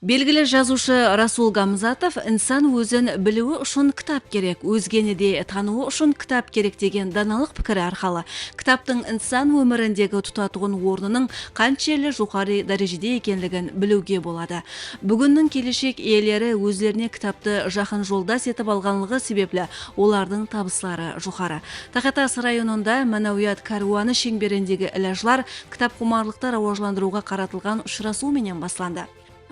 Белгілі жазушы Расул Гамзатов инсан өзін білуі үшін кітап керек, өзгені де тануы үшін кітап керек деген даналық пікірі арқалы кітаптың инсан өміріндегі тұтатуын орнының қаншелі жоғары дәрежеде екенлігін білуге болады. Бүгіннің келешек иелері өзлеріне кітапты жақын жолдас етіп алғанлығы себеплі олардың табыстары жоғары. Тахетас районында Манауият каруаны шеңберіндегі ілажлар кітапқұмарлықты рауажландыруға қаратылған ұшырасу менен басланды.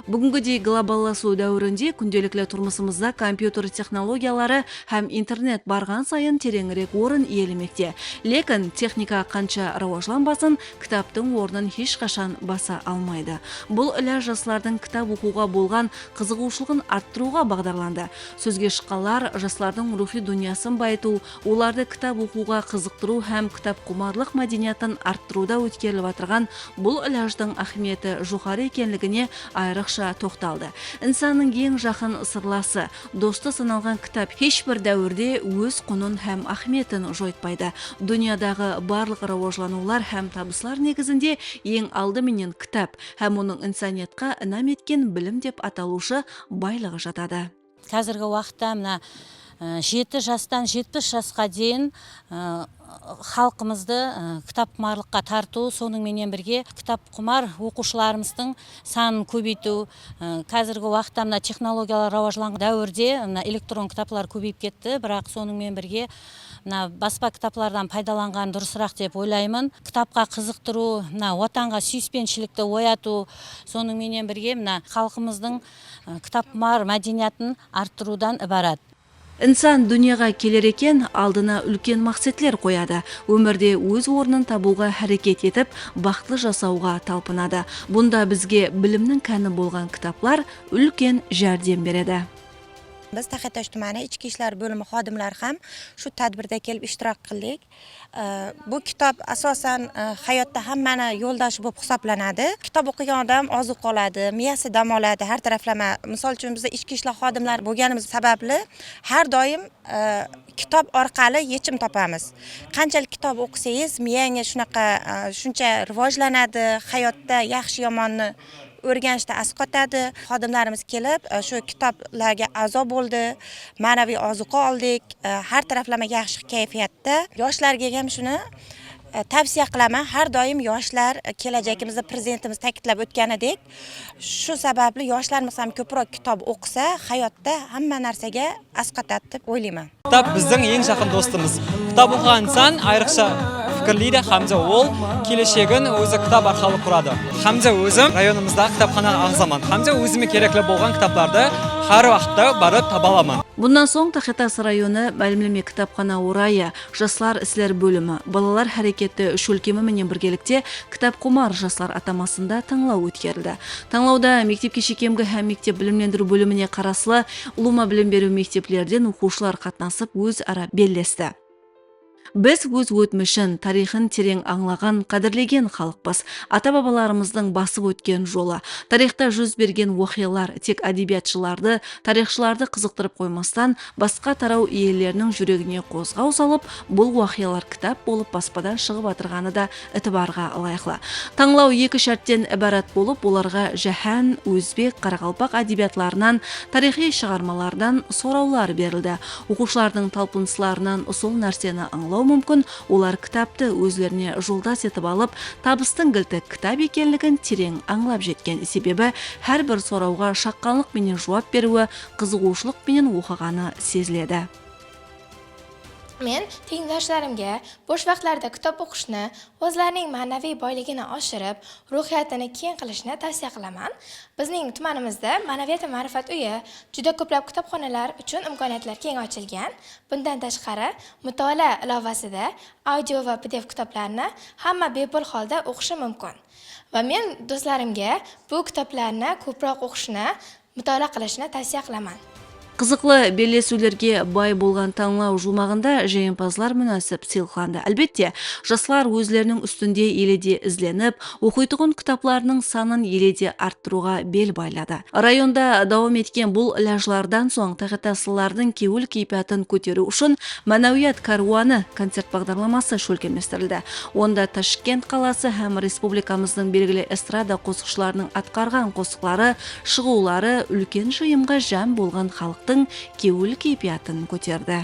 Бүгінгідей глобалласу дәуірінде күнделікті тұрмысымызда компьютер технологиялары һәм интернет барған сайын тереңірек орын иелемекте. Лекін техника қанша рауажланбасын, кітаптың орнын ешқашан баса алмайды. Бұл ілә жастардың кітап оқуға болған қызығушылығын арттыруға бағдарланды. Сөзге шыққандар жастардың рухи дүниясын байыту, оларды кітап оқуға қызықтыру һәм кітап құмарлық мәдениетін арттыруда өткеріліп отырған бұл іләждің ахметі жоғары екенлігіне айрықша тоқталды. Инсанның ең жақын сырласы, досты саналған кітап ешбір дәуірде өз құнын һәм ахметін жойтпайды. Дүниядағы барлық рауажланулар һәм табыслар негізінде ең алдыменен кітап һәм оның инсаниятқа інам еткен білім деп аталушы байлығы жатады. Қазіргі уақытта мына 7 жастан 70 жасқа дейін халқымызды кітап құмарлыққа тарту, соның менен бірге кітап құмар оқушыларымыздың санын көбейту. Қазіргі уақытта мына технологиялар рауажланған дәуірде электрон кітаплар көбейіп кетті, бірақ соның менен бірге баспа кітаплардан пайдаланған дұрысырақ деп ойлаймын. Кітапқа қызықтыру, отанға сүйіспеншілікті ояту, соның менен бірге халқымыздың кітап құмар мәдениетін арттырудан ібарат. Инсан дүнияға келер екен, алдына үлкен мақсатлар қояды. Өмірде өз орнын табуға әрекет етіп, бақытлы жасауға талпынады. Бұнда бізге білімнің кәні болған кітаплар үлкен жәрдем береді. Biz Taqatosh tumani ichki ishlar bo'limi xodimlari ham shu tadbirda kelib ishtirok qildik. Bu kitob asosan hayotda hammani yo'ldoshi bo'lib hisoblanadi. Kitob o'qigan odam ozuq oladi, miyasi dam oladi, har taraflama. Misol uchun biz ichki ishlar xodimlari bo'lganimiz sababli har doim kitob orqali yechim topamiz. Qanchalik kitob o'qisangiz, miyangiz shuncha rivojlanadi, hayotda yaxshi yomonni o'rganishda asqotadi. Xodimlarimiz kelib shu kitoblarga a'zo bo'ldi, ma'naviy ozuqa oldik, har taraflama yaxshi kayfiyatda. Yoshlarga ham shuni tavsiya qilaman. Har doim yoshlar kelajakimizda prezidentimiz ta'kidlab o'tganidek, shu sababli yoshlarimiz ham ko'proq kitob o'qisa, hayotda hamma narsaga asqotadi deb o'ylayman. Kitob bizning eng yaqin do'stimiz. Kitob o'qigan inson ayriqsa fikrlaydi hamda ol kelishegin o'zi kitob orqali quradi. Hamda o'zim rayonimizda kitobxona a'zaman. Hamda o'zimga kerakli bo'lgan kitoblarni har vaqtda borib topa olaman. Bundan so'ng Taqetас rayoni Мәлімлеме кітапхана орайы жастар ислер бөлімі балалар әрекеті үш өлкемі менен біргелікте кітап құмар жастар атамасында таңлау өткерілді. Таңлауда мектепке шекемгі һәм мектеп білімлендіру бөліміне қарасылы ұлыма білім беру мектеплерден оқушылар қатнасып өз ара беллесті. Біз өз өтмішін, тарихын терең аңлаған, қадірлеген халықпыз. Ата-бабаларымыздың басып өткен жолы. Тарихта жүз берген оқиғалар тек әдебиетшіларды, тарихшыларды қызықтырып қоймастан, басқа тарау иелерінің жүрегіне қозғау салып, бұл оқиғалар кітап болып баспадан шығып атырғаны да ітібарға лайықлы. Таңлау екі шарттен ібарат болып, оларға жаһан, өзбек, қарақалпақ әдебиетларынан, тарихи шығармалардан сұраулар берілді. Оқушылардың талпыныстарынан сол нәрсені аңлау мүмкін, олар кітапты өзлеріне жолдас етіп алып, табыстың кілті кітап екенлігін терең аңлап жеткен. Себебі әр бір сұрауға шаққанлық менен жауап беруі, қызығушылық менен оқығаны сезіледі. Men tengdoshlarimga bo'sh vaqtlarida kitob o'qishni, o'zlarining ma'naviy boyligini oshirib, ruhiyatini keng qilishni tavsiya qilaman. Bizning tumanimizda Ma'naviyat va ma'rifat uyi juda ko'plab kitobxonalar uchun imkoniyatlar keng ochilgan. Bundan tashqari, mutolaa ilovasida audio va PDF kitoblarni hamma bepul holda o'qishi mumkin. Va men do'stlarimga bu kitoblarni ko'proq o'qishni, mutolaa qilishni tavsiya qilaman. Қызықлы белесулерге бай болған таңлау жұмағында жеңімпазлар мұнасып сыйлықланды. Әлбетте, жастар өзлерінің үстінде еледе ізленіп, оқитығын кітапларының санын еледе арттыруға бел байлады. Районда давам еткен бұл ләжлардан соң тағатасылардың кеуіл кейпетін көтеру үшін Мәнәуят каруаны концерт бағдарламасы шөлкеместірілді. Онда Ташкент қаласы һәм республикамыздың белгілі эстрада қосықшыларының атқарған қосықлары, шығулары үлкен жиымға жан болған халық кеуіл кейпиятын көтерді.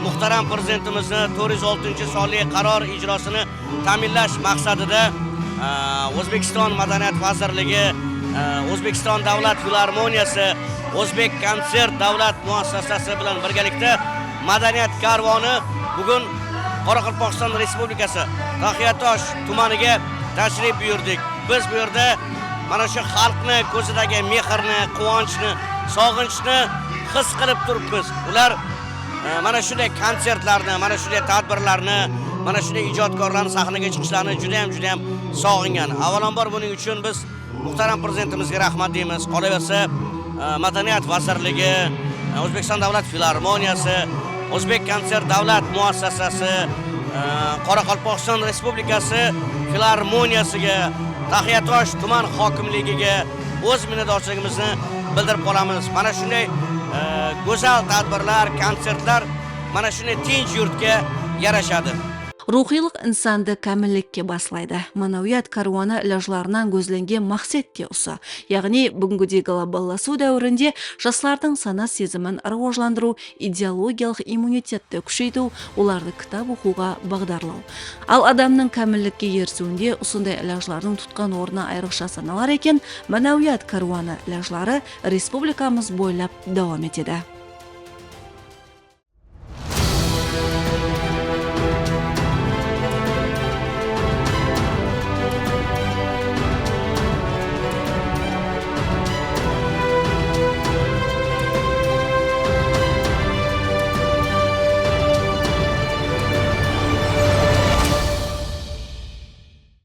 Muhtaram prezidentimizni 406-sonli qaror ijrosini ta'minlash maqsadida O'zbekiston Madaniyat vazirligi, O'zbekiston davlat filarmoniyasi, O'zbek konsert davlat muassasasi bilan birgalikda madaniyat karvoni bugun Qoraqalpog'iston Respublikasi Taxiyatosh tumaniga tashrif buyurdik. Biz bu yerda mana shu xalqni ko'zidagi mehrni, quvonchni, sog'inchni his qilib turibmiz. Ular mana shunday konsertlarni, mana shunday tadbirlarni, mana shunday ijodkorlarning sahnaga chiqishlarini juda ham sog'ingan. Avvalambor buning uchun biz muhtaram prezidentimizga rahmat deymiz. Qolaversa, Madaniyat vazirligi, O'zbekiston davlat filarmoniyasi, O'zbek konsert davlat muassasasi, Qoraqalpog'iston Respublikasi filarmoniyasiga, Taxiyatosh tuman hokimligiga o'z minnatdorchiligimizni bildirib qolamiz. Mana shunday go'zal tadbirlar, konsertlar mana shunday tinch yurtga yarashadi. Ruhiylik insonda kamillikka baslaydi. Ma'naviyat karvoni lajlardan ko'zlangan maqsadga usa. Ya'ni bugungi globallashuv davrida yoshlarning sana sezimin rivojlantiruv, ideologiyalik immunitetni kuchaytiruv, ularni kitob o'quvga bag'darlov. Al odamning kamillikka yerishuunda usunday lajlarning tutgan o'rni ayriqcha sanalar ekan, ma'naviyat karvoni lajlari respublikamiz bo'ylab davom etadi.